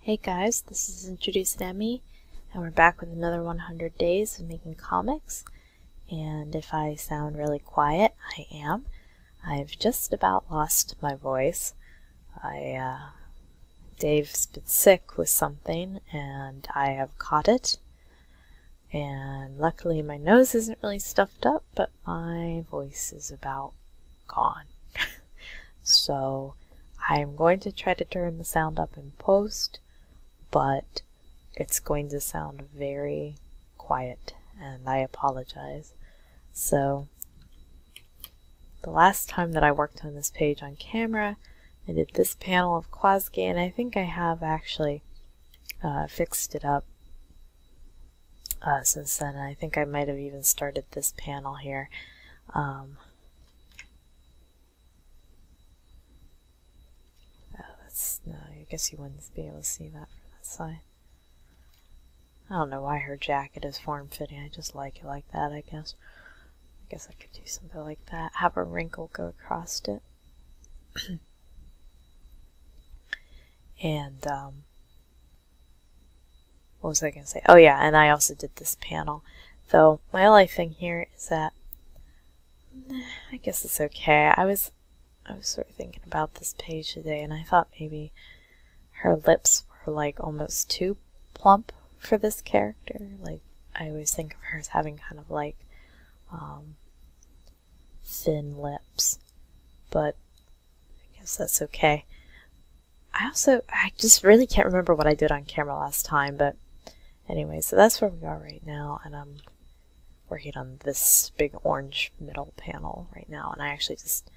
Hey guys, this is IntroducingEmy, and we're back with another 100 days of making comics. And if I sound really quiet, I am. I've just about lost my voice. Dave's been sick with something, and I have caught it. And luckily my nose isn't really stuffed up, but my voice is about gone. So I'm going to try to turn the sound up in post, but it's going to sound very quiet, and I apologize. So the last time that I worked on this page on camera, I did this panel of Quasgy, and I think I have actually fixed it up since then. I think I might have even started this panel here. No, I guess you wouldn't be able to see that from that side. I don't know why her jacket is form-fitting. I just like it like that, I guess. I guess I could do something like that. Have a wrinkle go across it. And, what was I going to say? Oh yeah, and I also did this panel. Though, my only thing here is that, I guess it's okay. I was sort of thinking about this page today, and I thought maybe her lips were like almost too plump for this character. Like, I always think of her as having kind of like thin lips, but I guess that's okay. I just really can't remember what I did on camera last time, but anyway, so that's where we are right now, and I'm working on this big orange middle panel right now, and I actually just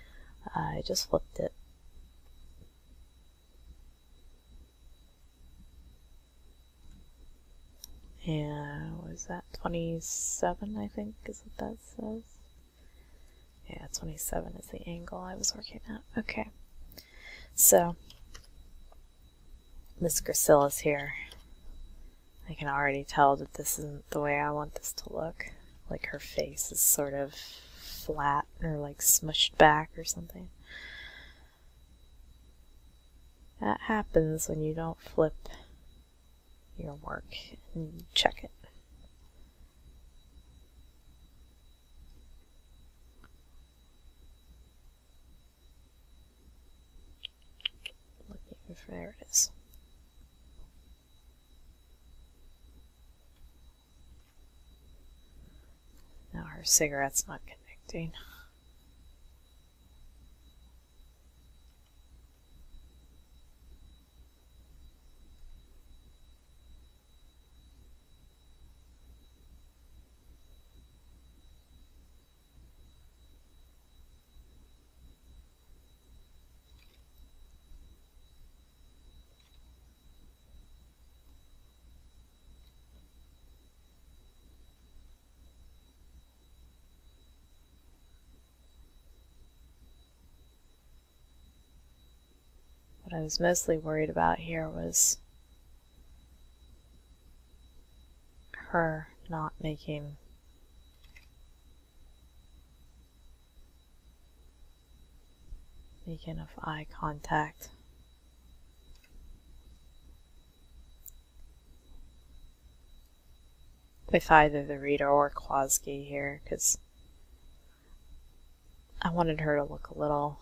flipped it. And what is that? 27, I think, is what that says. Yeah, 27 is the angle I was working at. Okay. So, Miss Gracilla's here. I can already tell that this isn't the way I want this to look. Like her face is sort of flat or like smushed back or something. That happens when you don't flip your work and check it. Looking for, there it is. Now her cigarette's not connecting. What I was mostly worried about here was her not making enough eye contact. With either the reader or Quasgy here, because I wanted her to look a little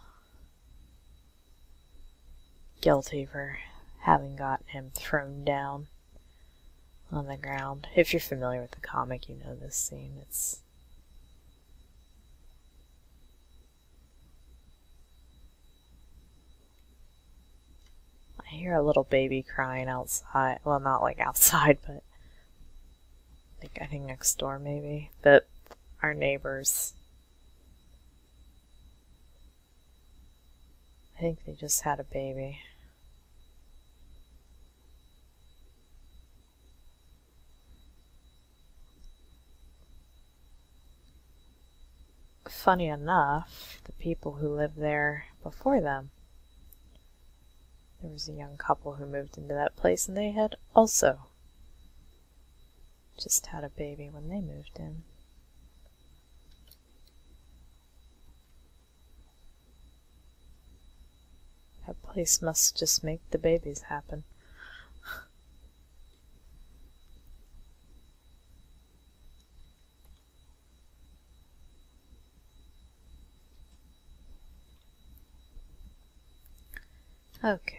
guilty for having gotten him thrown down on the ground. If you're familiar with the comic, you know this scene. I hear a little baby crying outside. Well, not like outside, but like I think next door maybe. But our neighbors, I think they just had a baby. Funny enough, the people who lived there before them, there was a young couple who moved into that place, and they had also just had a baby when they moved in. That place must just make the babies happen. Okay.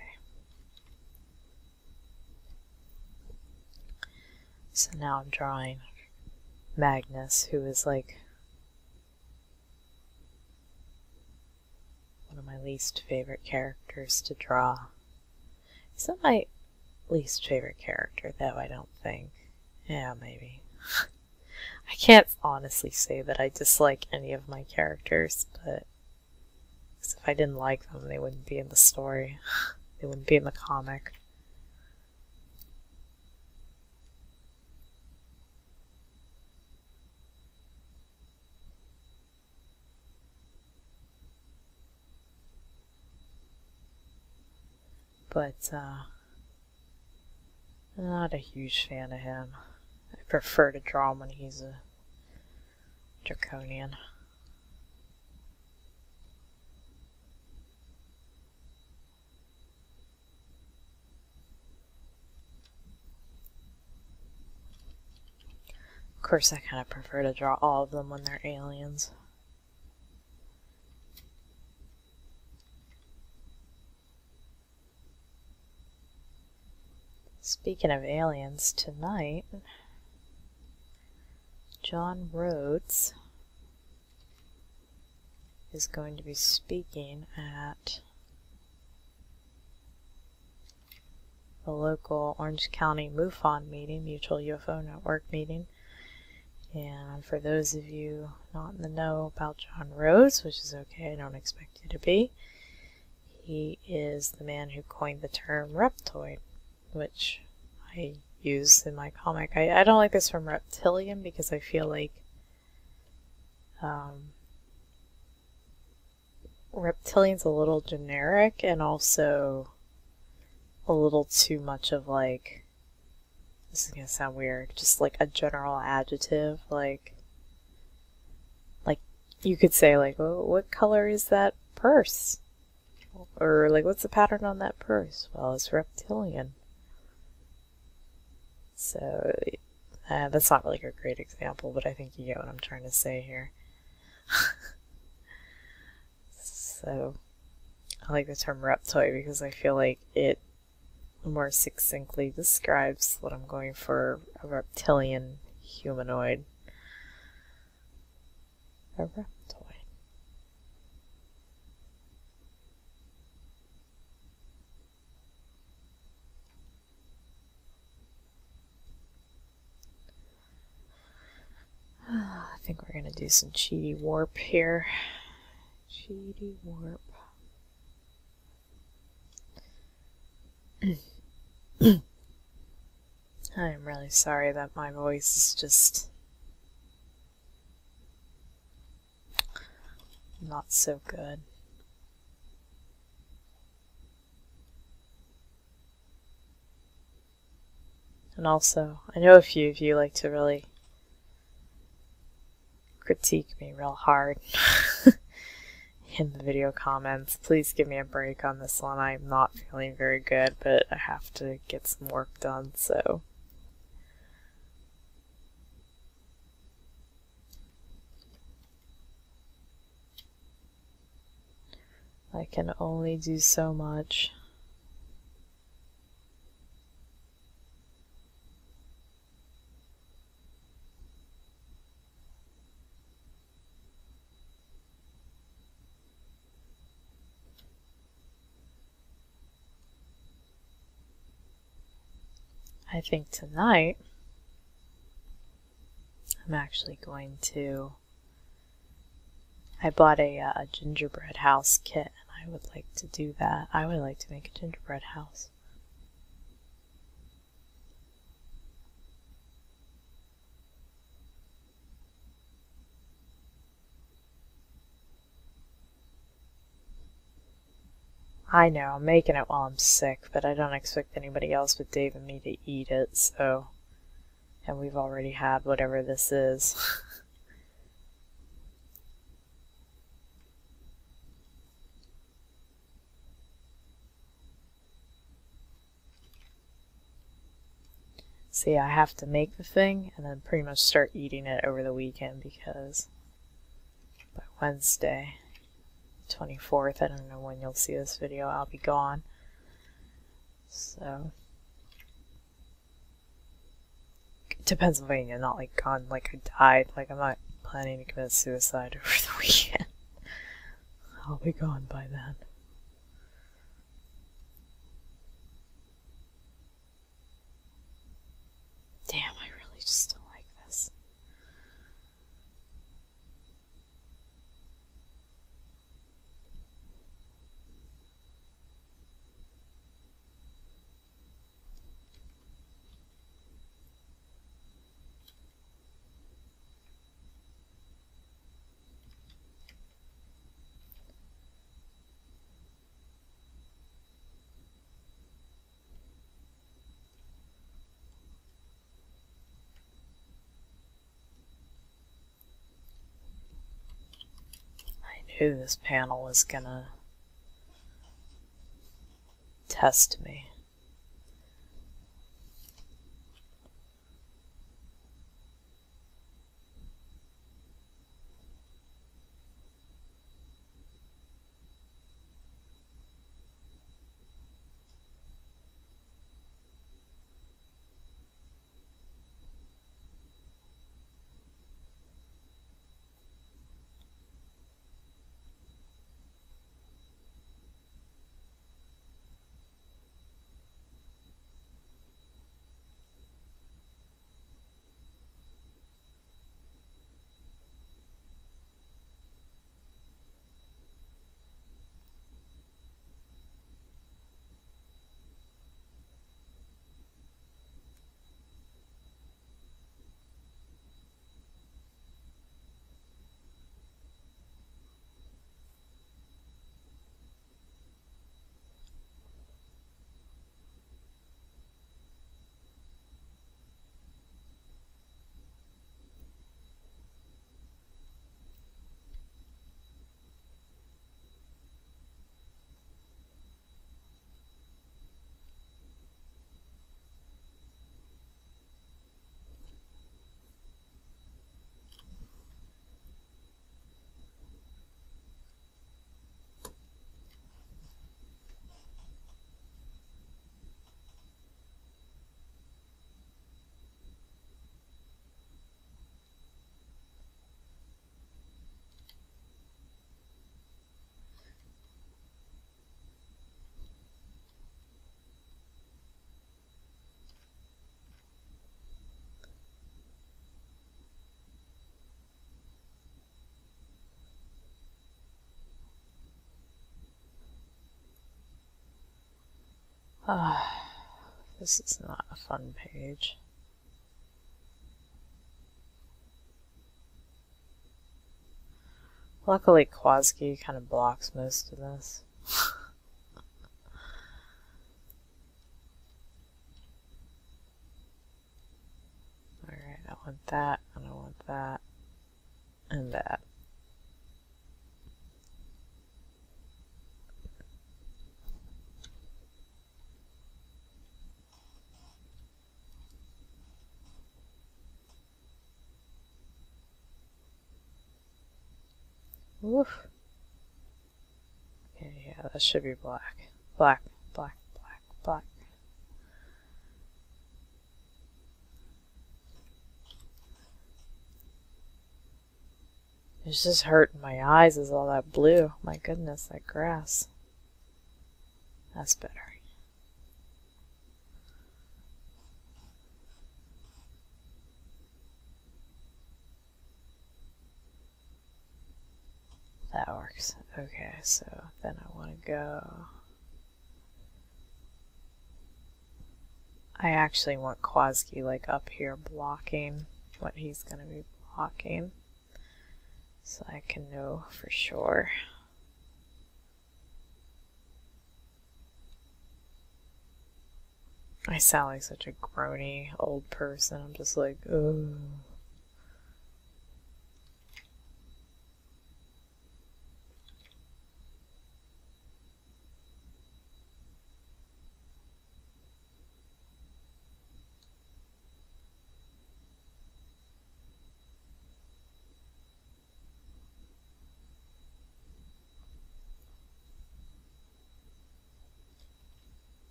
So now I'm drawing Magnus, who is like one of my least favorite characters to draw. He's not my least favorite character, though, I don't think. Yeah, maybe. I can't honestly say that I dislike any of my characters, but if I didn't like them, they wouldn't be in the story. They wouldn't be in the comic. But, I'm not a huge fan of him. I prefer to draw him when he's a draconian. Of course, I kind of prefer to draw all of them when they're aliens. Speaking of aliens, tonight, John Rhodes is going to be speaking at the local Orange County MUFON meeting, Mutual UFO Network meeting. And for those of you not in the know about John Rhodes, which is okay, I don't expect you to be, he is the man who coined the term reptoid, which I use in my comic. I don't like this term reptilian because I feel like reptilian's a little generic and also a little too much of like, this is gonna sound weird, just like a general adjective, like you could say like, oh, what color is that purse? Or like, what's the pattern on that purse? Well, it's reptilian. So that's not really a great example, but I think you get what I'm trying to say here. So I like the term reptoid because I feel like it more succinctly describes what I'm going for, a reptilian humanoid. A reptoid. I think we're going to do some cheaty warp here. Cheaty warp. I'm really sorry that my voice is just not so good. And also, I know a few of you like to really critique me real hard in the video comments. Please give me a break on this one. I'm not feeling very good, but I have to get some work done, so. I can only do so much. I think tonight I'm actually going to, I bought a gingerbread house kit and I would like to do that. I would like to make a gingerbread house. I know, I'm making it while I'm sick, but I don't expect anybody else but Dave and me to eat it, so. And we've already had whatever this is. See, I have to make the thing and then pretty much start eating it over the weekend because by Wednesday, 24th, I don't know when you'll see this video, I'll be gone. So, to Pennsylvania, not like gone, like I died. Like, I'm not planning to commit suicide over the weekend. I'll be gone by then. Damn, I really just don't like this. I knew this panel was gonna test me. This is not a fun page. Luckily, Quaski kind of blocks most of this. Alright, I want that, and I want that, and that. Oof. Okay, yeah, that should be black. Black, black, black, black. It's just hurting my eyes is all that blue. My goodness, that grass. That's better. That works. Okay, so then I want to go... I actually want Quaski like up here blocking what he's going to be blocking. So I can know for sure. I sound like such a groany old person. I'm just like, ugh.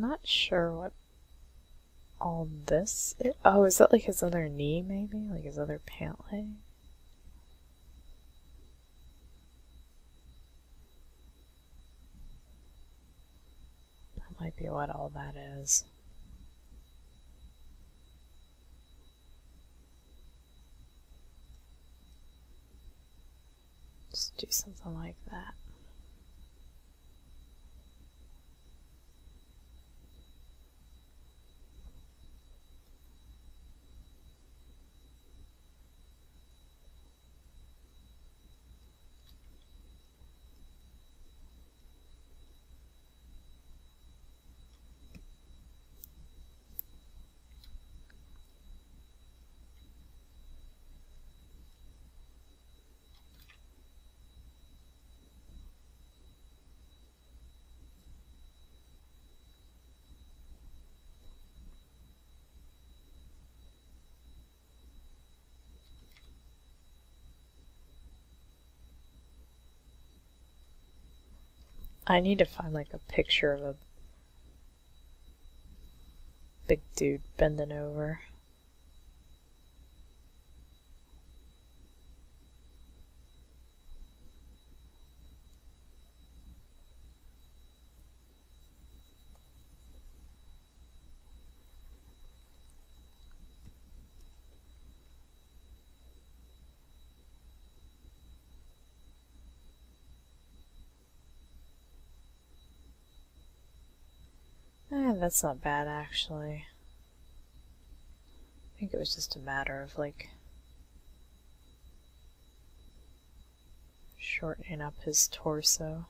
Not sure what all this is. Oh, is that like his other knee, maybe? Like his other pant leg? That might be what all that is. Just do something like that. I need to find like a picture of a big dude bending over. That's not bad actually. I think it was just a matter of like shortening up his torso.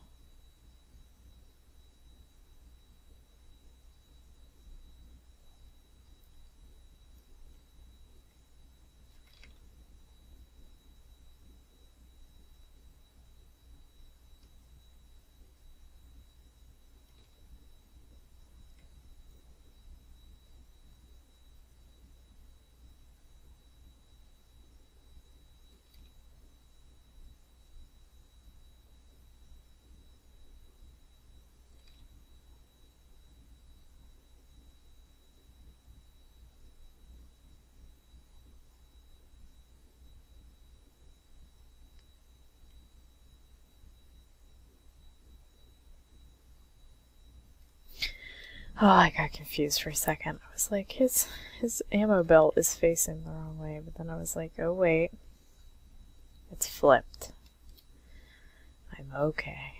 Oh, I got confused for a second. I was like, his ammo belt is facing the wrong way, but then I was like, oh wait, it's flipped. I'm okay.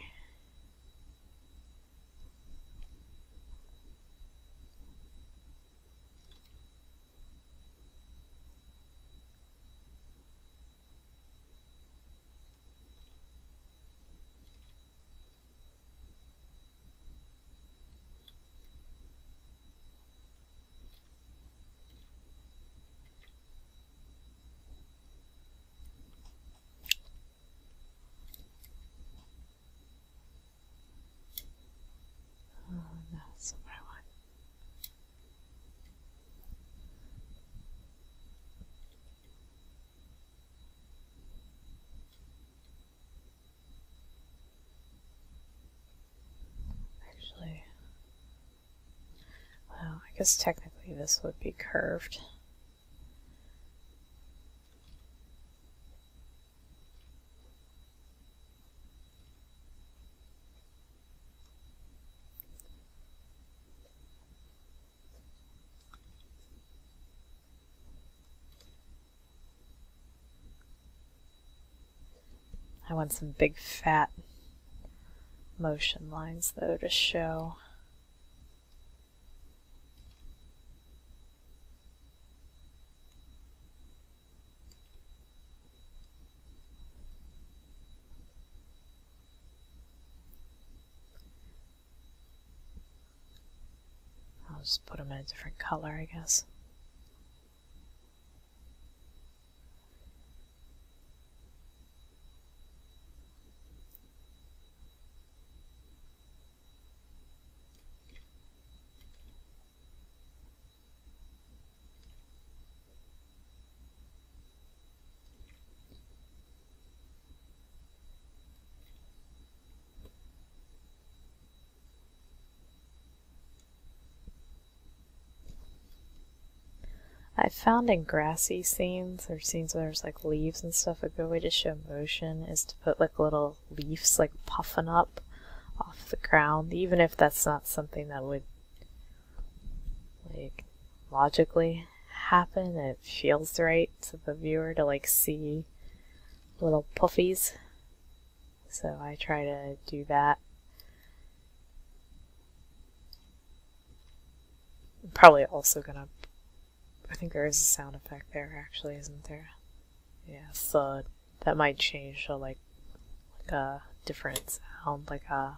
That's what I want. Actually, well, I guess technically this would be curved. I want some big fat motion lines though to show. I'll just put them in a different color, I guess. I found in grassy scenes, or scenes where there's like leaves and stuff, a good way to show motion is to put like little leaves like puffing up off the ground, even if that's not something that would like logically happen. It feels right to the viewer to like see little puffies, so I try to do that. I'm probably also gonna, I think there is a sound effect there actually, isn't there? Yeah, so that might change to like a different sound, like a,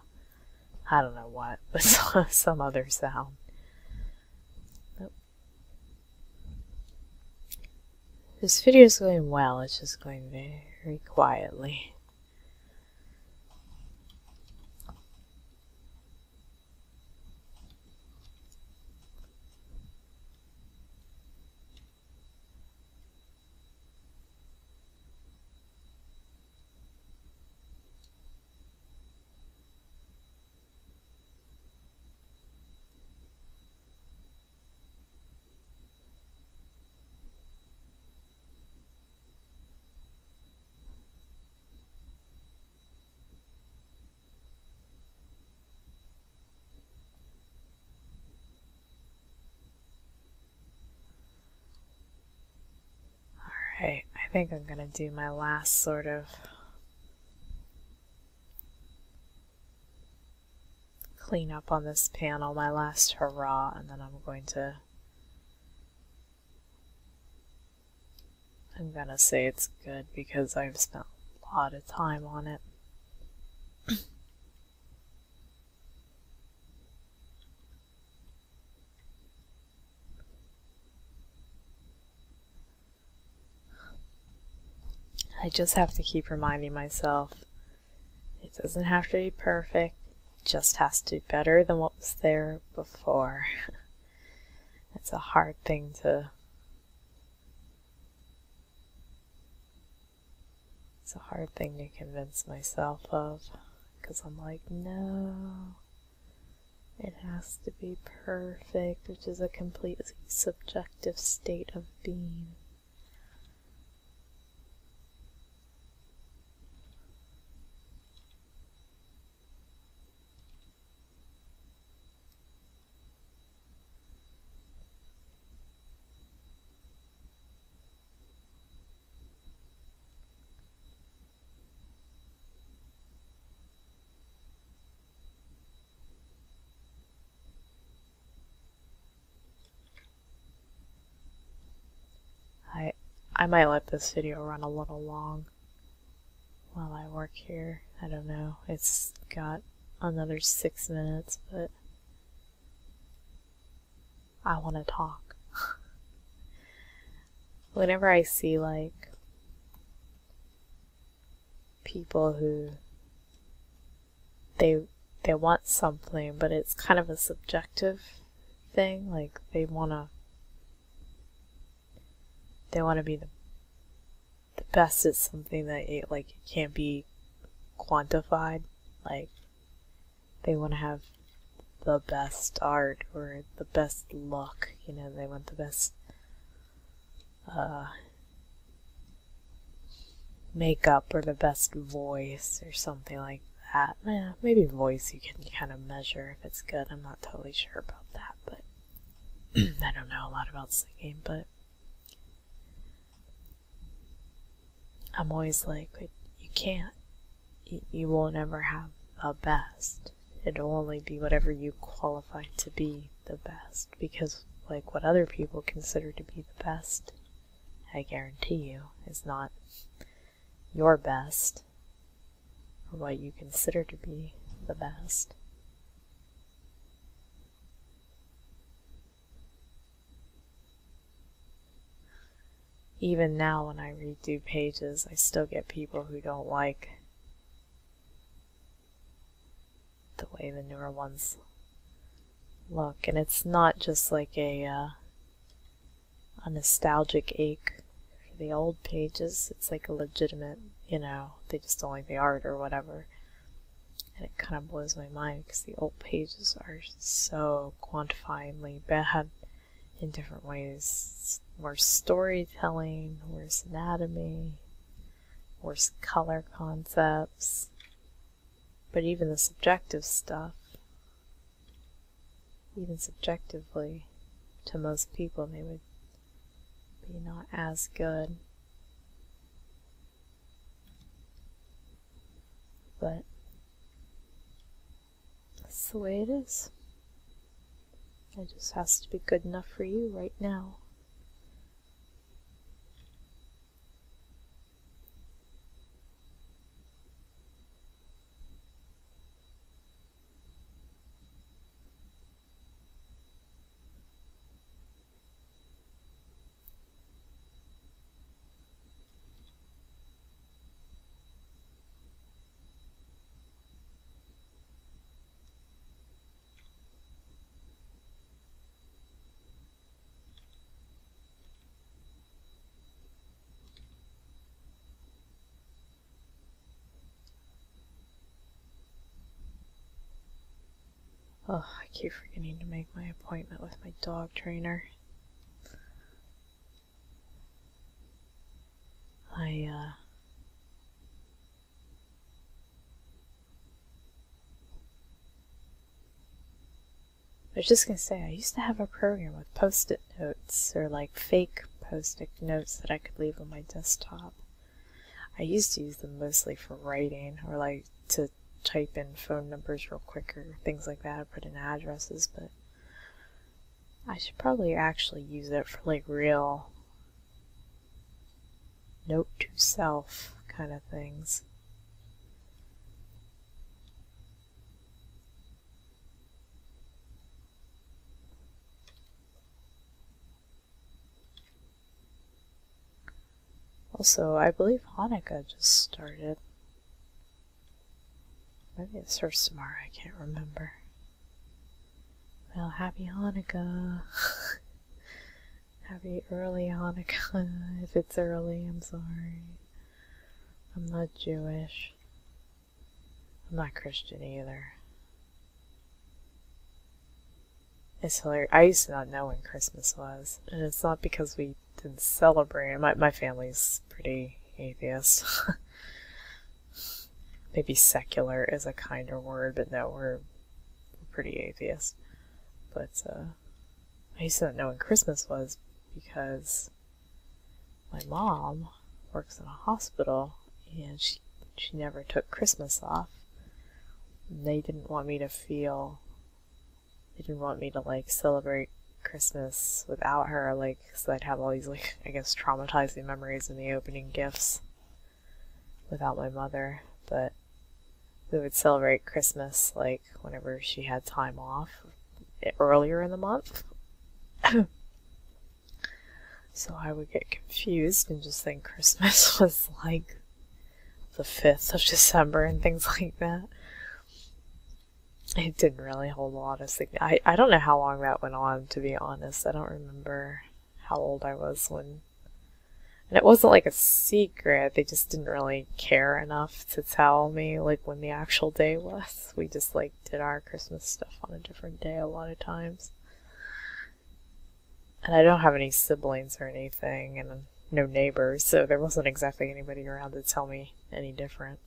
I don't know what, but some other sound. Nope. This video is going well, it's just going very quietly. Alright, I think I'm gonna do my last sort of clean up on this panel, my last hurrah, and then I'm gonna say it's good because I've spent a lot of time on it. I just have to keep reminding myself it doesn't have to be perfect, it just has to be better than what was there before. It's a hard thing to convince myself of, because I'm like, no, it has to be perfect, which is a completely subjective state of being. I might let this video run a little long while I work here. I don't know. It's got another 6 minutes, but I want to talk. Whenever I see like people who they want something, but it's kind of a subjective thing, like they want to be the best at something that it can't be quantified. Like they want to have the best art or the best look, you know, they want the best makeup or the best voice or something like that. Yeah, maybe voice you can kind of measure if it's good. I'm not totally sure about that, but I don't know a lot about singing, but I'm always like, you can't. You won't ever have the best. It'll only be whatever you qualify to be the best. Because, like, what other people consider to be the best, I guarantee you, is not your best. Or what you consider to be the best. Even now when I redo pages, I still get people who don't like the way the newer ones look. And it's not just like a nostalgic ache for the old pages. It's like a legitimate, you know, they just don't like the art or whatever. And it kind of blows my mind because the old pages are so quantifyingly bad in different ways. Worse storytelling, worse anatomy, worse color concepts. But even the subjective stuff, even subjectively, to most people, they would be not as good. But that's the way it is. It just has to be good enough for you right now. Oh, I keep forgetting to make my appointment with my dog trainer. I was just gonna say, I used to have a program with post-it notes, or like fake post-it notes that I could leave on my desktop. I used to use them mostly for writing, or like to type in phone numbers real quick, or things like that, put in addresses, but I should probably actually use it for like real note to self kind of things. Also, I believe Hanukkah just started. Maybe it starts tomorrow, I can't remember. Well, happy Hanukkah. Happy early Hanukkah. If it's early, I'm sorry. I'm not Jewish. I'm not Christian either. It's hilarious. I used to not know when Christmas was. And it's not because we didn't celebrate it. My family's pretty atheist. Maybe secular is a kinder word, but no, we're pretty atheist. But I used to not know when Christmas was because my mom works in a hospital and she never took Christmas off. And they didn't want me to like celebrate Christmas without her, like, so I'd have all these, like, I guess traumatizing memories in the opening gifts without my mother. But we would celebrate Christmas like whenever she had time off earlier in the month. So I would get confused and just think Christmas was like the 5th of December and things like that. It didn't really hold a lot of significance. I don't know how long that went on, to be honest. I don't remember how old I was when... And it wasn't like a secret. They just didn't really care enough to tell me like when the actual day was. We just like did our Christmas stuff on a different day a lot of times. And I don't have any siblings or anything, and no neighbors, so there wasn't exactly anybody around to tell me any different.